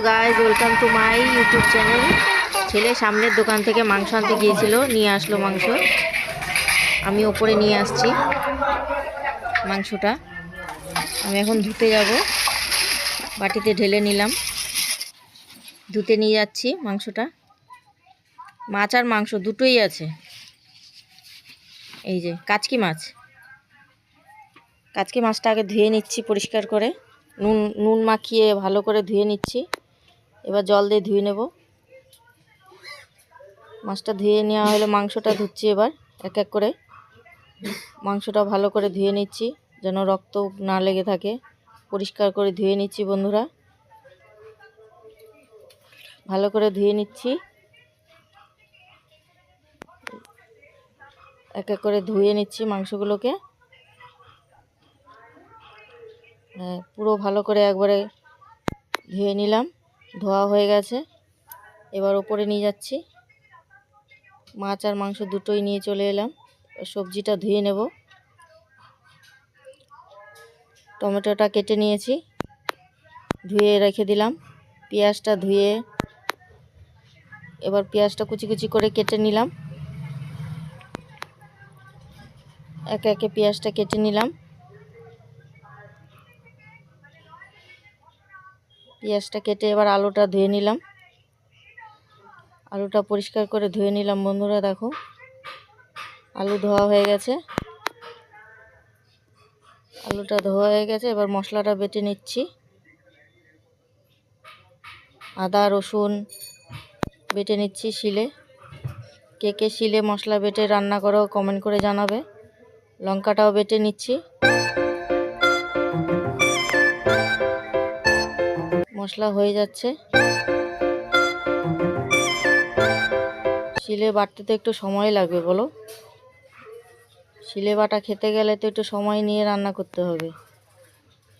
Guys, welcome to my YouTube channel. ছেলে সামনের দোকান থেকে মাংস আনতে গিয়েছিল, নিয়ে আসলো মাংস। আমি ওপরে নিয়ে আসছি মাংসটা। আমি এখন ধুতে যাব, বাটিতে ঢেলে নিলাম, ধুতে নিয়ে যাচ্ছি মাংসটা। মাছ আর মাংস দুটোই আছে। এই যে কাচকি মাছ, কাচকি মাছটা আগে ধুয়ে নিচ্ছি পরিষ্কার করে, নুন মাখিয়ে ভালো করে ধুয়ে নিচ্ছি। এবার জল দিয়ে ধুয়ে নেব। মাছটা ধুয়ে নেওয়া হলে মাংসটা ধুচ্ছি। এবার এক এক করে মাংসটা ভালো করে ধুয়ে নিচ্ছি, যেন রক্ত না লেগে থাকে। পরিষ্কার করে ধুয়ে নিচ্ছি বন্ধুরা, ভালো করে ধুয়ে নিচ্ছি। এক এক করে ধুয়ে নিচ্ছি মাংসগুলোকে। পুরো ভালো করে একবারে ধুয়ে নিলাম, ধোয়া হয়ে গেছে। এবার ওপরে নিয়ে যাচ্ছি, মাছ আর মাংস দুটোই নিয়ে চলে এলাম। সবজিটা ধুয়ে নেব। টমেটোটা কেটে নিয়েছি, ধুয়ে রেখে দিলাম। পেঁয়াজটা ধুয়ে এবার পেঁয়াজটা কুচি কুচি করে কেটে নিলাম। একে একে পেঁয়াজটা কেটে নিলাম। পেঁয়াজটা কেটে এবার আলুটা ধুয়ে নিলাম। আলুটা পরিষ্কার করে ধুয়ে নিলাম বন্ধুরা। দেখো, আলু ধোয়া হয়ে গেছে, আলুটা ধোয়া হয়ে গেছে। এবার মশলাটা বেটে নিচ্ছি। আদা রসুন বেটে নিচ্ছি শিলে। কে কে শিলে মশলা বেটে রান্না করো কমেন্ট করে জানাবে। লঙ্কাটাও বেটে নিচ্ছি। মশলা হয়ে যাচ্ছে। শিলে বাটতে তো একটু সময় লাগবে বলো। শিলে বাটা খেতে গেলে তো একটু সময় নিয়ে রান্না করতে হবে।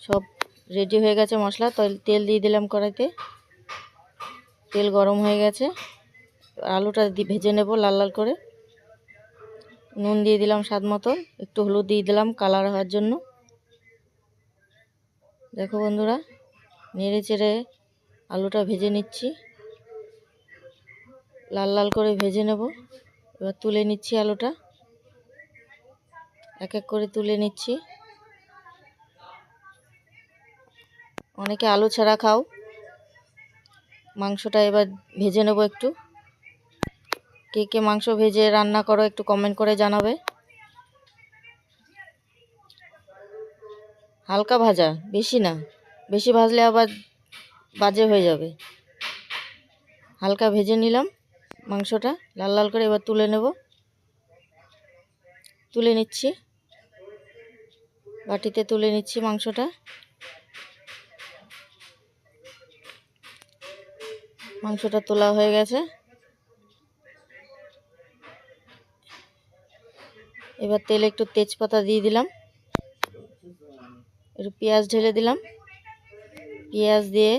সব রেডি হয়ে গেছে মশলা। তেল দিয়ে দিলাম কড়াইতে, তেল গরম হয়ে গেছে। আলুটা ভেজে নেব লাল লাল করে। নুন দিয়ে দিলাম স্বাদ মতো, একটু হলুদ দিয়ে দিলাম কালার হওয়ার জন্য। দেখো বন্ধুরা, নেড়ে চেড়ে আলুটা ভেজে নিচ্ছি, লাল লাল করে ভেজে নেব। এবার তুলে নিচ্ছি আলুটা, এক এক করে তুলে নিচ্ছি। অনেকে আলু ছাড়া খাও। মাংসটা এবার ভেজে নেব একটু। কে কে মাংস ভেজে রান্না করো একটু কমেন্ট করে জানাবে। হালকা ভাজা, বেশি না, বেশি ভাজলে আবার বাজে হয়ে যাবে। হালকা ভেজে নিলাম মাংসটা লাল লাল করে। এবার তুলে নেব, তুলে নিচ্ছি, বাটিতে তুলে নিচ্ছি মাংসটা। মাংসটা তোলা হয়ে গেছে। এবার তেলে একটু তেজপাতা দিয়ে দিলাম, একটু পেঁয়াজ ঢেলে দিলাম। পেঁয়াজ দিয়ে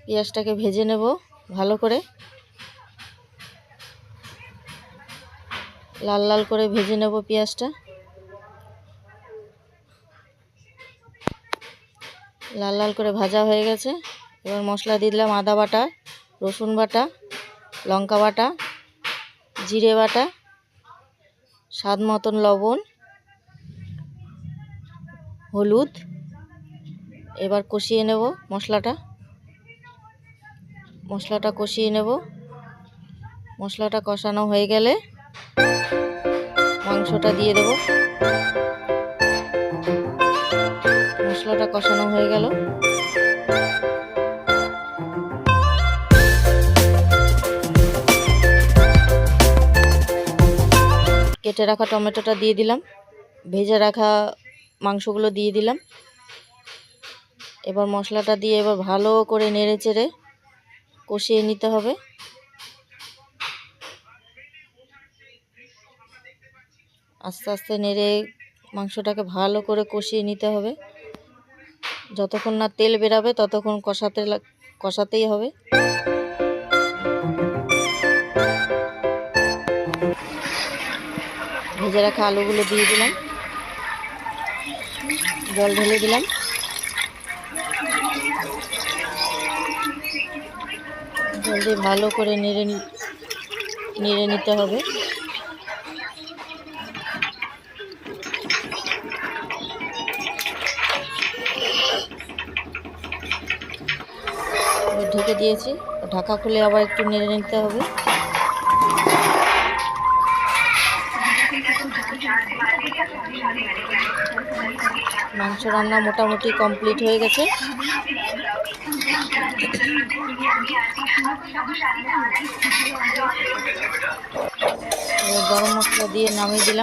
পেঁয়াজটাকে ভেজে নেব ভালো করে, লাল লাল করে ভেজে নেব পেঁয়াজটা। লাল লাল করে ভাজা হয়ে গেছে। এবার মশলা দিয়ে দিলাম আদা বাটা, রসুন বাটা, লঙ্কা বাটা, জিরে বাটা, স্বাদ মতন লবণ, হলুদ। এবার কষিয়ে নেব মশলাটা কষিয়ে নেব। মশলাটা কষানো হয়ে গেলে মাংসটা দিয়ে দেব। মশলাটা কষানো হয়ে গেল। কেটে রাখা টমেটোটা দিয়ে দিলাম, ভেজে রাখা মাংসগুলো দিয়ে দিলাম। এবার মশলাটা দিয়ে এবার ভালো করে নেড়ে চেড়ে কষিয়ে নিতে হবে। আস্তে আস্তে নেড়ে মাংসটাকে ভালো করে কষিয়ে নিতে হবে। যতক্ষণ না তেল বেরাবে ততক্ষণ কষাতেই হবে। ভেজে রাখা আলুগুলো দিয়ে দিলাম, জল ঢেলে দিলাম। জলদি ভালো করে নেড়ে নিতে হবে। ঢেকে দিয়েছি, ঢাকা খুলে আবার একটু নেড়ে নিতে হবে। মাংস রান্না মোটামুটি কমপ্লিট হয়ে গেছে। গরম মশলা দিয়ে নামিয়ে দিলাম।